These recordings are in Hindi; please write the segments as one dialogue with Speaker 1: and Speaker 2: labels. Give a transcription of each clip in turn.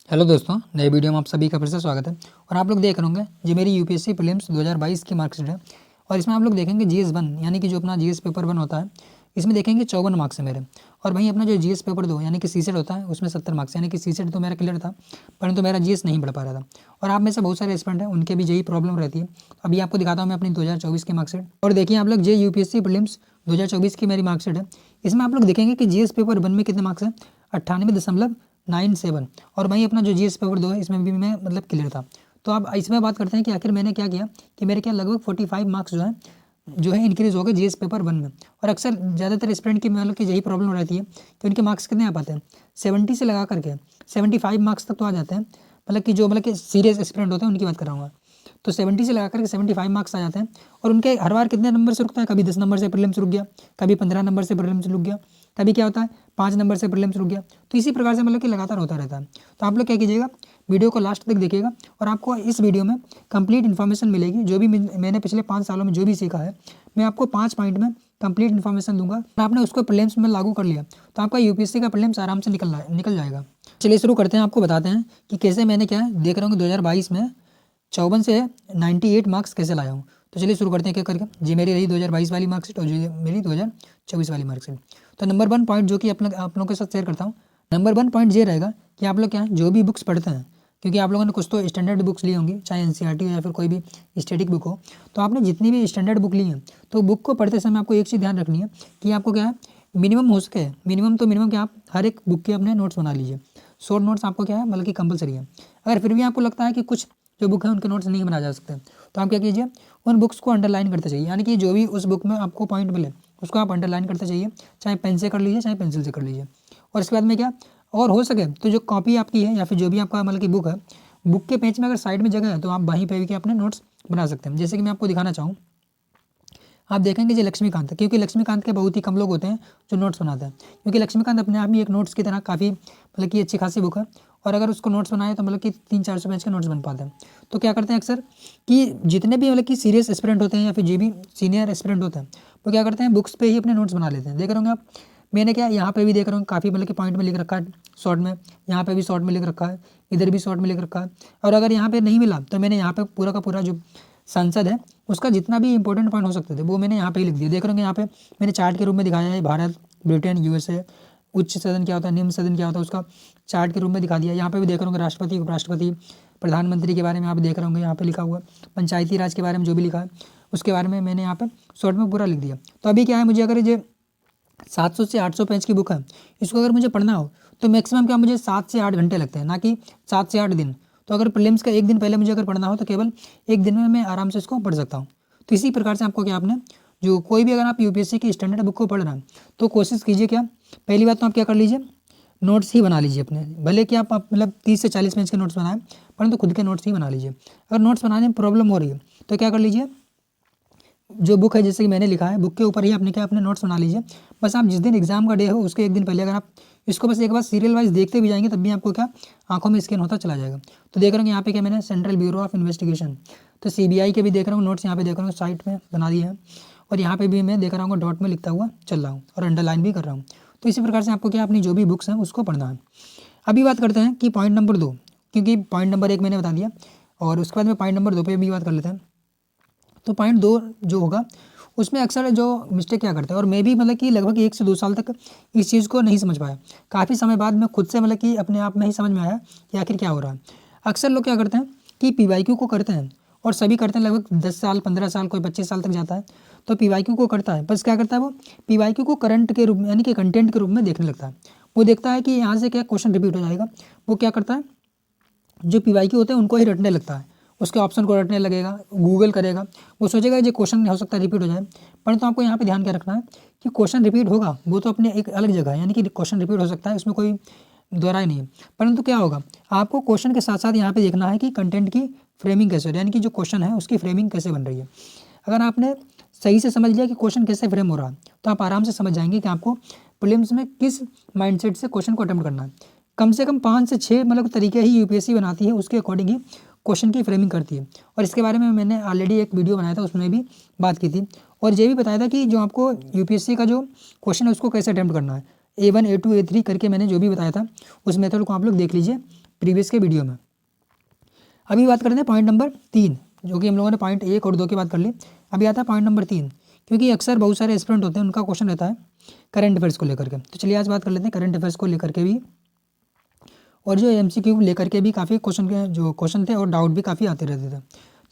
Speaker 1: हेलो दोस्तों, नए वीडियो में आप सभी का फिर से स्वागत है। और आप लोग देख रहे होंगे ये मेरी यूपीएससी प्रीलिम्स 2022 की मार्कशीट है। और इसमें आप लोग देखेंगे जीएस 1 यानी कि जो अपना जीएस पेपर 1 होता है, इसमें देखेंगे 54 मार्क्स है मेरे। और वहीं अपना जो जीएस पेपर 2 यानी कि सीसेट होता है, उसमें 70 मार्क्स, यानी कि सीसेट तो मेरा क्लियर था, परंतु मेरा जीएस नहीं पढ़ पा रहा था। और आप में से बहुत सारे स्टूडेंट हैं, उनके भी यही प्रॉब्लम रहती है। अभी आपको दिखाता हूँ मैं अपनी 2024 की मार्कशीट। और देखिए आप लोग, जे यूपीएससी प्रीलिम्स 2024 की मेरी मार्कशीट है। इसमें आप लोग देखेंगे कि जीएस पेपर 1 में कितने मार्क्स हैं, 98.97। और वहीं अपना जो जीएस पेपर 2 है, इसमें भी मैं मतलब क्लियर था। तो अब इसमें बात करते हैं कि आखिर मैंने क्या किया कि मेरे क्या लगभग 45 मार्क्स जो है इंक्रीज़ हो गए जीएस पेपर 1 में। और अक्सर ज़्यादातर स्टूडेंट की मतलब कि यही प्रॉब्लम रहती है कि उनके मार्क्स कितने आ पाते हैं, 70 से लगा करके 75 मार्क्स तक तो आ जाते हैं। मतलब कि जो मतलब कि सीरियस स्टूडेंट होते हैं उनकी बात कर रहा हूँ मैं। तो 70 से लगा करके 75 मार्क्स आ जाते हैं। और उनके हर बार कितने नंबर से रुकता है, कभी 10 नंबर से प्रीलिम्स रुक गया, कभी 15 नंबर से प्रीलिम्स रुक गया, कभी क्या होता है 5 नंबर से प्रीलिम्स रुक गया। तो इसी प्रकार से मतलब कि लगातार होता रहता है। तो आप लोग क्या कीजिएगा, वीडियो को लास्ट तक देखिएगा और आपको इस वीडियो में कंप्लीट इन्फॉर्मेशन मिलेगी। जो भी मैंने पिछले 5 सालों में जो भी सीखा है, मैं आपको 5 पॉइंट में कंप्लीट इन्फॉर्मेशन दूंगा। और आपने उसको प्रीलिम्स में लागू कर लिया तो आपका यूपीएससी का प्रीलिम्स आराम से निकल जाएगा। चलिए शुरू करते हैं। आपको बताते हैं कि कैसे मैंने क्या है, देख रहा हूँ 2022 में 54 से 98 मार्क्स कैसे लाया हूँ। तो चलिए शुरू करते हैं क्या करके। जी मेरी रही 2022 वाली मार्कशीट और जो मेरी 2024 वाली मार्कशीट। तो नंबर 1 पॉइंट जो कि आप लोगों के साथ शेयर करता हूँ। नंबर 1 पॉइंट ये रहेगा कि आप लोग क्या है, जो भी बुक्स पढ़ते हैं, क्योंकि आप लोगों ने कुछ तो स्टैंडर्ड बुक्स ली होंगी, चाहे एनसीईआरटी हो या फिर कोई भी स्टैटिक बुक हो। तो आपने जितनी भी स्टैंडर्ड बुक ली है, तो बुक को पढ़ते समय आपको एक चीज़ ध्यान रखनी है कि आपको क्या है, मिनिमम हो सके, मिनिमम क्या, आप हर एक बुक के अपने नोट्स बना लीजिए। शॉर्ट नोट्स आपको क्या है मतलब कि कंपलसरी है। अगर फिर भी आपको लगता है कि कुछ जो बुक है उनके नोट्स नहीं बनाए जा सकते, तो आप क्या कीजिए, उन बुक्स को अंडरलाइन करते चाहिए। यानी कि जो भी उस बुक में आपको पॉइंट मिले उसको आप अंडरलाइन करते चाहिए, चाहे पेन से कर लीजिए चाहे पेंसिल से कर लीजिए। और इसके बाद में क्या, और हो सके तो जो कॉपी आपकी है या फिर जो भी आपका मतलब कि बुक है, बुक के पेज में अगर साइड में जगह है तो आप वहीं पे भी क्या अपने नोट्स बना सकते हैं। जैसे कि मैं आपको दिखाना चाहूँ, आप देखेंगे जो लक्ष्मीकांत है, क्योंकि लक्ष्मीकांत के बहुत ही कम लोग होते हैं जो नोट्स बनाते हैं, क्योंकि लक्ष्मीकांत अपने आप में एक नोट्स की तरह काफ़ी मतलब कि अच्छी खासी बुक है। और अगर उसको नोट्स बनाए तो मतलब कि 300-400 पेज के नोट्स बन पाते हैं। तो क्या करते हैं अक्सर कि जितने भी मतलब कि सीरियस एस्पिरेंट होते हैं या फिर जो भी सीनियर एस्पिरेंट होते हैं, वो क्या करते हैं, बुक्स पे ही अपने नोट्स बना लेते हैं। देख रहे होंगे आप, मैंने क्या यहाँ पे भी देख रहा हूँ काफ़ी मतलब कि पॉइंट में लिख रखा है शॉर्ट में, यहाँ पे भी शॉर्ट में लिख रखा है, इधर भी शॉर्ट में लिख रखा है। और अगर यहाँ पे नहीं मिला तो मैंने यहाँ पे पूरा का पूरा जो संसद है उसका जितना भी इंपॉर्टेंट पॉइंट हो सकते थे वो मैंने यहाँ पे ही लिख दिया। देख रहे होंगे यहाँ पे मैंने चार्ट के रूप में दिखाया है, भारत, ब्रिटेन, यूएसए, उच्च सदन क्या होता है, निम्न सदन क्या होता है, उसका चार्ट के रूप में दिखा दिया। यहाँ पे भी देख रहे होंगे राष्ट्रपति, उपराष्ट्रपति, प्रधानमंत्री के बारे में आप देख रहे होंगे यहाँ पे लिखा हुआ, पंचायती राज के बारे में जो भी लिखा है उसके बारे में मैंने यहाँ पे शॉर्ट में पूरा लिख दिया। तो अभी क्या है, मुझे अगर ये 700 से 800 पेज की बुक है, इसको अगर मुझे पढ़ना हो तो मैक्सिमम क्या, मुझे 7 से 8 घंटे लगते हैं, ना कि 7 से 8 दिन। तो अगर प्रीलिम्स का एक दिन पहले मुझे अगर पढ़ना हो तो केवल एक दिन में मैं आराम से इसको पढ़ सकता हूँ। तो इसी प्रकार से आपको क्या, आपने जो कोई भी अगर आप यूपीएससी की स्टैंडर्ड बुक को पढ़ रहे हैं तो कोशिश कीजिए क्या, पहली बात तो आप क्या कर लीजिए, नोट्स ही बना लीजिए अपने। भले कि आप मतलब 30 से 40 पेज के नोट्स बनाएं, परंतु खुद के नोट्स ही बना लीजिए। अगर नोट्स बनाने में प्रॉब्लम हो रही है तो क्या कर लीजिए, जो बुक है जैसे कि मैंने लिखा है, बुक के ऊपर ही आपने क्या अपने नोट्स बना लीजिए। बस आप जिस दिन एग्जाम का डे हो उसके एक दिन पहले अगर आप इसको बस एक बार सीरियल वाइज देखते भी जाएंगे तब भी आपको क्या आंखों में स्कैन होता चला जाएगा। तो देख रहे हो यहाँ पे क्या, मैंने सेंट्रल ब्यूरो ऑफ इन्वेस्टिगेशन, तो सीबीआई के भी देख रहा हूँ नोट्स यहाँ पे देख रहा हूँ साइट में बना दिए हैं। और यहाँ पे भी मैं देख रहा हूँ डॉट में लिखता हुआ चल रहा हूँ और अंडरलाइन भी कर रहा हूँ। तो इसी प्रकार से आपको क्या अपनी जो भी बुक्स हैं उसको पढ़ना है। अभी बात करते हैं कि पॉइंट नंबर 2, क्योंकि पॉइंट नंबर 1 मैंने बता दिया और उसके बाद में पॉइंट नंबर 2 पे भी बात कर लेते हैं। तो पॉइंट 2 जो होगा उसमें अक्सर जो मिस्टेक क्या करते हैं, और मैं भी मतलब कि लगभग 1 से 2 साल तक इस चीज़ को नहीं समझ पाया। काफ़ी समय बाद मैं खुद से मतलब कि अपने आप में ही समझ में आया कि आखिर क्या हो रहा है। अक्सर लोग क्या करते हैं कि पीवाईक्यू को करते हैं, और सभी करते हैं, लगभग 10 साल 15 साल कोई 25 साल तक जाता है तो पीवाईक्यू को करता है। बस क्या करता है, वो पीवाईक्यू को करंट के रूप में यानी कि कंटेंट के रूप में देखने लगता है। वो देखता है कि यहाँ से क्या क्वेश्चन रिपीट हो जाएगा, वो क्या करता है, जो पीवाईक्यू होते हैं उनको ही रटने लगता है, उसके ऑप्शन को रटने लगेगा, गूगल करेगा, वो सोचेगा ये क्वेश्चन हो सकता है रिपीट हो जाए। परंतु आपको यहाँ पे ध्यान क्या रखना है कि क्वेश्चन रिपीट होगा वो तो अपने एक अलग जगह है, यानी कि क्वेश्चन रिपीट हो सकता है, उसमें कोई दोहराई नहीं है। परंतु क्या होगा, आपको क्वेश्चन के साथ साथ यहाँ पे देखना है कि कंटेंट की फ्रेमिंग कैसे हो रही है, यानी कि जो क्वेश्चन है उसकी फ्रेमिंग कैसे बन रही है। अगर आपने सही से समझ लिया कि क्वेश्चन कैसे फ्रेम हो रहा है तो आप आराम से समझ जाएंगे कि आपको प्रीलिम्स में किस माइंडसेट से क्वेश्चन को अटेम्प्ट करना है। कम से कम 5 से 6 मतलब तरीके ही यूपीएससी बनाती है, उसके अकॉर्डिंग ही क्वेश्चन की फ्रेमिंग करती है। और इसके बारे में मैंने ऑलरेडी एक वीडियो बनाया था, उसमें भी बात की थी और ये भी बताया था कि जो आपको यूपीएससी का जो क्वेश्चन है उसको कैसे अटेम्प्ट करना है, A1 A2 A3 करके मैंने जो भी बताया था उस मेथड को आप लोग देख लीजिए, प्रीवियस के वीडियो में। अभी बात करते हैं पॉइंट नंबर 3, जो कि हम लोगों ने पॉइंट 1 और 2 की बात कर ली। अभी आता है पॉइंट नंबर 3, क्योंकि अक्सर बहुत सारे एस्पिरेंट होते हैं, उनका क्वेश्चन रहता है करंट अफेयर्स को लेकर के। तो चलिए आज बात कर लेते हैं करंट अफेयर्स को लेकर के भी, और जो MCQ लेकर के भी काफ़ी क्वेश्चन के जो क्वेश्चन थे और डाउट भी काफ़ी आते रहते थे।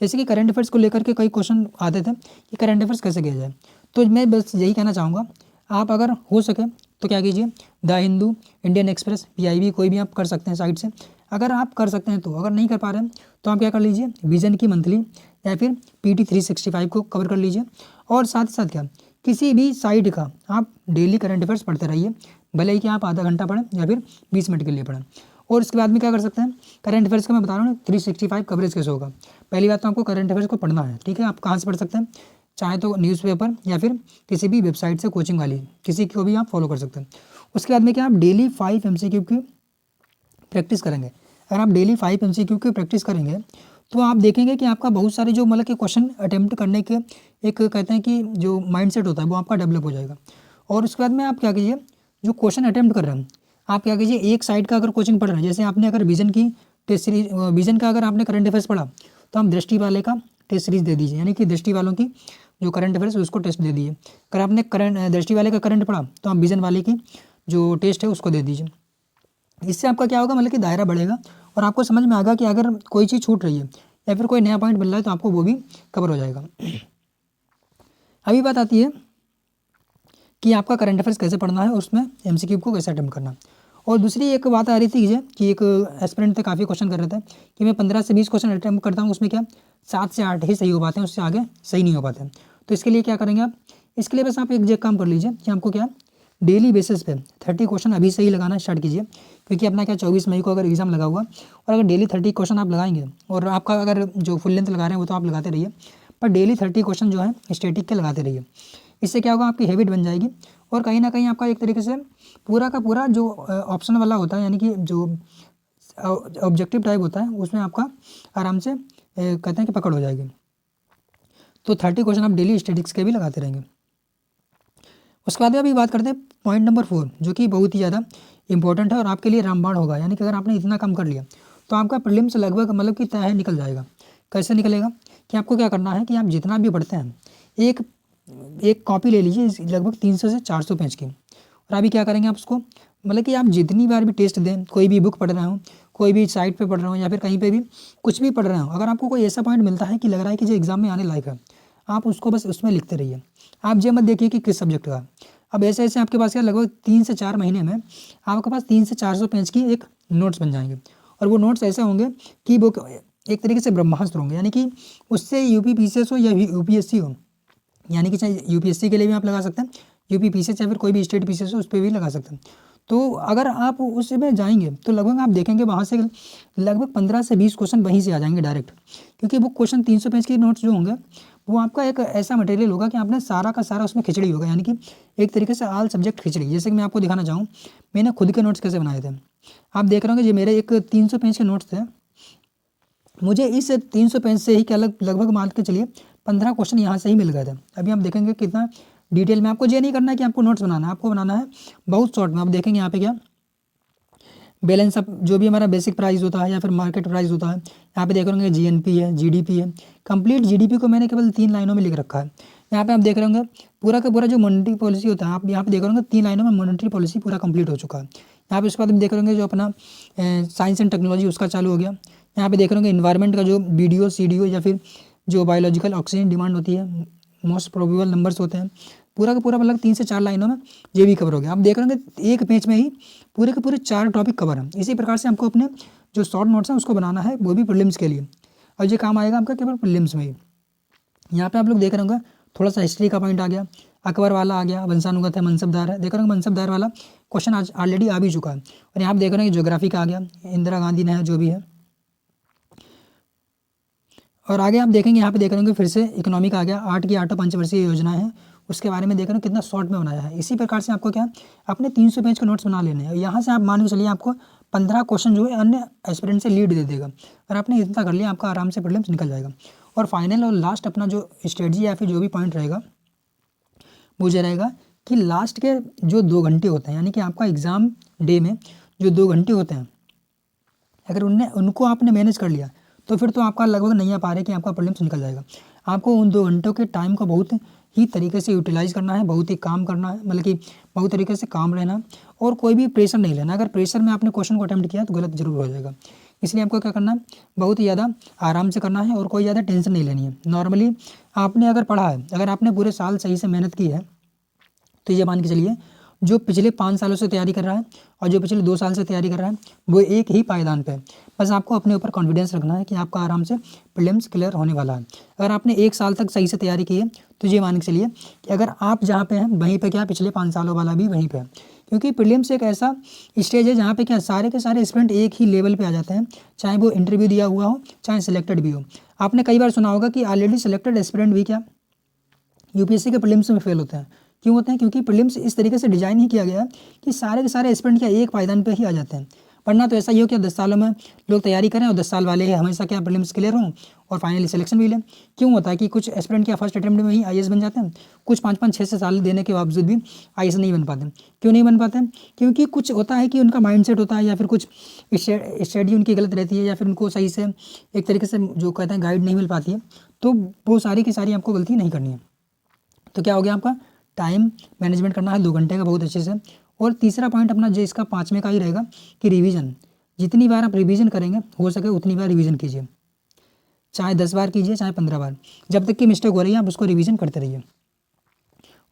Speaker 1: जैसे कि करंट अफेयर्स को लेकर के कई क्वेश्चन आते थे कि करंट अफेयर्स कैसे किया जाए। तो मैं बस यही कहना चाहूँगा, आप अगर हो सके तो क्या कीजिए, the Hindu, Indian express, PIB कोई भी आप कर सकते हैं साइट से, अगर आप कर सकते हैं तो। अगर नहीं कर पा रहे हैं तो आप क्या कर लीजिए, विजन की मंथली या फिर PT 365 को कवर कर लीजिए। और साथ ही साथ क्या, किसी भी साइट का आप डेली करंट अफेयर्स पढ़ते रहिए, भले ही कि आप आधा घंटा पढ़ें या फिर 20 मिनट के लिए पढ़ें। और इसके बाद में क्या कर सकते हैं, करंट अफेयर्स का मैं बता रहा हूँ 365 कवरेज कैसे होगा। पहली बात तो आपको करंट अफेयर्स को पढ़ना है, ठीक है। आप कहाँ से पढ़ सकते हैं, चाहे तो न्यूज़पेपर या फिर किसी भी वेबसाइट से, कोचिंग वाली किसी को भी आप फॉलो कर सकते हैं। उसके बाद में क्या, आप डेली 5 MCQ की प्रैक्टिस करेंगे। अगर आप डेली 5 MCQ की प्रैक्टिस करेंगे तो आप देखेंगे कि आपका बहुत सारे जो मतलब कि क्वेश्चन अटेम्प्ट करने के एक कहते हैं कि जो माइंडसेट होता है वो आपका डेवलप हो जाएगा। और उसके बाद में आप क्या कीजिए, जो क्वेश्चन अटेम्प्ट कर रहे हैं आप क्या कीजिए, एक साइड का अगर कोचिंग पढ़ रहे हैं, जैसे आपने अगर विजन की टेस्ट सीरीज, विजन का अगर आपने करंट अफेयर्स पढ़ा तो आप दृष्टि वाले का टेस्ट सीरीज दे दीजिए, यानी कि दृष्टि वालों की जो करंट अफेयर्स उसको टेस्ट दे दीजिए। अगर आपने करंट दृष्टि वाले का करंट पढ़ा तो आप विजन वाले की जो टेस्ट है उसको दे दीजिए। इससे आपका क्या होगा, मतलब कि दायरा बढ़ेगा और आपको समझ में आएगा कि अगर कोई चीज़ छूट रही है या फिर कोई नया पॉइंट मिल रहा है तो आपको वो भी कवर हो जाएगा। अभी बात आती है कि आपका करंट अफेयर्स कैसे पढ़ना है और उसमें MCQ को कैसे अटेम्प्ट करना। और दूसरी एक बात आ रही थी कि एक एस्पिरेंट थे, काफ़ी क्वेश्चन कर रहे थे कि मैं 15 से 20 क्वेश्चन अटेम्प्ट करता हूँ, उसमें क्या 7 से 8 ही सही हो पाते हैं, उससे आगे सही नहीं हो पाते हैं। तो इसके लिए क्या करेंगे आप, इसके लिए बस आप एक काम कर लीजिए कि आपको क्या डेली बेसिस पे 30 क्वेश्चन अभी से ही लगाना स्टार्ट कीजिए, क्योंकि अपना क्या 24 मई को अगर एग्जाम लगा हुआ, और अगर डेली 30 क्वेश्चन आप लगाएंगे, और आपका अगर जो फुल लेंथ लगा रहे हैं वो तो आप लगाते रहिए, पर डेली 30 क्वेश्चन जो है स्टैटिक के लगाते रहिए। इससे क्या होगा, आपकी हैबिट बन जाएगी और कहीं ना कहीं आपका एक तरीके से पूरा का पूरा जो ऑप्शन वाला होता है, यानी कि जो ऑब्जेक्टिव टाइप होता है, उसमें आपका आराम से कहते हैं कि पकड़ हो जाएगी। तो 30 क्वेश्चन आप डेली स्टैटिक्स के भी लगाते रहेंगे। उसके बाद अभी बात करते हैं पॉइंट नंबर 4, जो कि बहुत ही ज़्यादा इंपॉर्टेंट है और आपके लिए रामबाण होगा। यानी कि अगर आपने इतना कम कर लिया तो आपका प्रीलिम्स लगभग मतलब कि तय निकल जाएगा। कैसे निकलेगा, कि आपको क्या करना है कि आप जितना भी पढ़ते हैं एक कॉपी ले लीजिए लगभग 300 से 400 पेज की, और अभी क्या करेंगे आप उसको, मतलब कि आप जितनी बार भी टेस्ट दें, कोई भी बुक पढ़ रहे हो, कोई भी साइट पे पढ़ रहे हो या फिर कहीं पे भी कुछ भी पढ़ रहे हो, अगर आपको कोई ऐसा पॉइंट मिलता है कि लग रहा है कि जो एग्ज़ाम में आने लायक है, आप उसको बस उसमें लिखते रहिए। आप ये मत देखिए कि किस सब्जेक्ट का। अब ऐसे ऐसे आपके पास क्या लगभग 3 से 4 महीने में आपके पास 300 से 400 पेज की एक नोट्स बन जाएंगे, और वो नोट्स ऐसे होंगे कि वो एक तरीके से ब्रह्मास्त्र होंगे। यानी कि उससे UP PCS हो या UPSC हो, यानी कि चाहे UPSC के लिए भी आप लगा सकते हैं, UP PCS या फिर कोई भी स्टेट PCS हो उस पर भी लगा सकते हैं। तो अगर आप उसमें जाएंगे तो लगभग आप देखेंगे वहाँ से लगभग 15 से 20 क्वेश्चन वहीं से आ जाएंगे डायरेक्ट, क्योंकि वो क्वेश्चन 300 पेज के नोट्स जो होंगे वो आपका एक ऐसा मटेरियल होगा कि आपने सारा का सारा उसमें खिचड़ी होगा, यानी कि एक तरीके से ऑल सब्जेक्ट खिचड़ी। जैसे कि मैं आपको दिखाना चाहूँ, मैंने खुद के नोट्स कैसे बनाए थे। आप देख रहे होंगे, ये मेरे एक 300 पेज के नोट्स थे। मुझे इस 300 पेज से ही क्या लगभग मान के चलिए 15 क्वेश्चन यहाँ से ही मिल गए थे। अभी हम देखेंगे कितना डिटेल में। आपको ये नहीं करना है कि आपको नोट्स बनाना है, आपको बनाना है बहुत शॉर्ट में। आप देखेंगे यहाँ पे क्या बैलेंस अप, जो भी हमारा बेसिक प्राइस होता है या फिर मार्केट प्राइस होता है, यहाँ पे देख रहे होंगे GNP है, GDP है। कंप्लीट GDP को मैंने केवल 3 लाइनों में लिख रखा है। यहाँ पे आप देख रहे होंगे पूरा का पूरा जो मॉनेटरी पॉलिसी होता है, आप यहाँ पे देख रहे होंगे 3 लाइनों में मॉनेटरी पॉलिसी पूरा कंप्लीट हो चुका है। यहाँ पे उसके बाद देख रहे होंगे जो अपना साइंस एंड टेक्नोलॉजी उसका चालू हो गया। यहाँ पे देख रहे होंगे इन्वायरमेंट का जो BDO CDO या फिर जो बायोलॉजिकल ऑक्सीजन डिमांड होती है, मोस्ट प्रोबेबल नंबर्स होते हैं, पूरा का पूरा मतलब 3 से 4 लाइनों में ये भी कवर हो गया। आप देख रहे होंगे एक पेज में ही पूरे के पूरे 4 टॉपिक कवर हैं। इसी प्रकार से हमको अपने जो शॉर्ट नोट्स हैं उसको बनाना है, वो भी प्रीलिम्स के लिए, और ये काम आएगा आपका केवल प्रीलिम्स में ही। यहाँ पे आप लोग देख रहे होंगे थोड़ा सा हिस्ट्री का पॉइंट आ गया, अकबर वाला आ गया, वंशानुगत है, मनसबदार है। देख रहे होंगे मनसबदार वाला क्वेश्चन आज ऑलरेडी आ भी चुका है। और यहाँ पे देख रहे हैं ज्योग्राफी का आ गया, इंदिरा गांधी ने है जो भी है। और आगे आप देखेंगे यहाँ पे देख रहे होंगे फिर से इकोनॉमी का आ गया, 8 की 8 पंचवर्षीय योजना है, उसके बारे में देख रहे हो कितना शॉर्ट में बनाया है। इसी प्रकार से आपको क्या अपने 300 पेज के नोट्स बना लेने हैं। यहाँ से आप मान के चलिए आपको 15 क्वेश्चन जो है अन्य एस्पिरेंट से लीड दे देगा, और आपने इतना कर लिया आपका आराम से प्रीलिम्स निकल जाएगा। और फाइनल और लास्ट अपना जो स्ट्रेटजी या फिर जो भी पॉइंट रहेगा वो ये रहेगा कि लास्ट के जो 2 घंटे होते हैं, यानी कि आपका एग्ज़ाम डे में जो 2 घंटे होते हैं, अगर उनको आपने मैनेज कर लिया तो फिर तो आपका लगभग नहीं आ पा रहा है कि आपका प्रीलिम्स निकल जाएगा। आपको उन 2 घंटों के टाइम को बहुत ही तरीके से यूटिलाइज़ करना है, बहुत ही काम करना है, मतलब कि बहुत तरीके से काम रहना और कोई भी प्रेशर नहीं लेना। अगर प्रेशर में आपने क्वेश्चन को अटेम्प्ट किया तो गलत जरूर हो जाएगा। इसलिए आपको क्या करना है, बहुत ही ज़्यादा आराम से करना है और कोई ज़्यादा टेंशन नहीं लेनी है। नॉर्मली आपने अगर पढ़ा है, अगर आपने पूरे साल सही से मेहनत की है तो ये मान के चलिए जो पिछले 5 सालों से तैयारी कर रहा है और जो पिछले 2 साल से तैयारी कर रहा है वो एक ही पायदान पे है। बस आपको अपने ऊपर कॉन्फिडेंस रखना है कि आपका आराम से प्रीलिम्स क्लियर होने वाला है। अगर आपने 1 साल तक सही से तैयारी की है तो ये मान के चलिए कि अगर आप जहाँ पे हैं वहीं पे क्या पिछले 5 सालों वाला भी वहीं पे है। क्योंकि प्रीलिम्स एक ऐसा स्टेज है जहाँ पे क्या सारे के सारे स्टूडेंट एक ही लेवल पे आ जाते हैं, चाहे वो इंटरव्यू दिया हुआ हो चाहे सिलेक्टेड भी हो। आपने कई बार सुना होगा कि ऑलरेडी सिलेक्टेड एस्पिरेंट भी क्या यूपीएससी के प्रीलिम्स में फेल होते हैं। क्यों होते हैं? क्योंकि प्रीलिम्स इस तरीके से डिजाइन ही किया गया है कि सारे के सारे एस्पिरेंट क्या एक पायदान पे ही आ जाते हैं। वरना तो ऐसा ही हो कि 10 सालों में लोग तैयारी करें और 10 साल वाले ही हमेशा क्या प्रीलिम्स क्लियर हों और फाइनली सिलेक्शन भी लें। क्यों होता है कि कुछ एस्पिरेंट क्या फर्स्ट अटेम्प्ट में ही आईएएस बन जाते हैं, कुछ 5-5 6 साल देने के बावजूद भी आईएएस नहीं बन पाते। क्यों नहीं बन पाते? क्योंकि कुछ होता है कि उनका माइंडसेट होता है या फिर कुछ स्टडी उनकी गलत रहती है या फिर उनको सही से एक तरीके से जो कहते हैं गाइड नहीं मिल पाती है। तो वो सारी की सारी आपको गलती नहीं करनी है। तो क्या हो गया, आपका टाइम मैनेजमेंट करना है 2 घंटे का बहुत अच्छे से। और तीसरा पॉइंट अपना जो इसका 5वें का ही रहेगा कि रिवीजन। जितनी बार आप रिवीजन करेंगे हो सके उतनी बार रिवीजन कीजिए, चाहे 10 बार कीजिए चाहे 15 बार, जब तक कि मिस्टेक हो रही है आप उसको रिवीजन करते रहिए।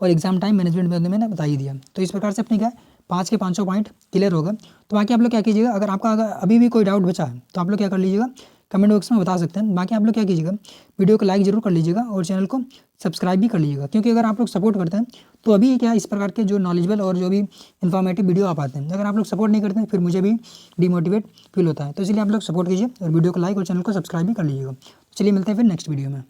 Speaker 1: और एग्जाम टाइम मैनेजमेंट में मैंने बता ही दिया। तो इस प्रकार से अपने क्या 5 के 500 पॉइंट क्लियर होगा। तो बाकी आप लोग क्या कीजिएगा, अगर आपका अभी भी कोई डाउट बचा है तो आप लोग क्या कर लीजिएगा, कमेंट बॉक्स में बता सकते हैं। बाकी आप लोग क्या कीजिएगा, वीडियो को लाइक जरूर कर लीजिएगा और चैनल को सब्सक्राइब भी कर लीजिएगा। क्योंकि अगर आप लोग सपोर्ट करते हैं तो अभी क्या इस प्रकार के जो नॉलेजेबल और जो भी इन्फॉर्मेटिव वीडियो आ पाते हैं। अगर आप लोग सपोर्ट नहीं करते हैं फिर मुझे भी डिमोटिवेट फील होता है। तो इसलिए आप लोग सपोर्ट कीजिए और वीडियो को लाइक और चैनल को सब्सक्राइब भी कर लीजिएगा। चलिए मिलते हैं फिर नेक्स्ट वीडियो में।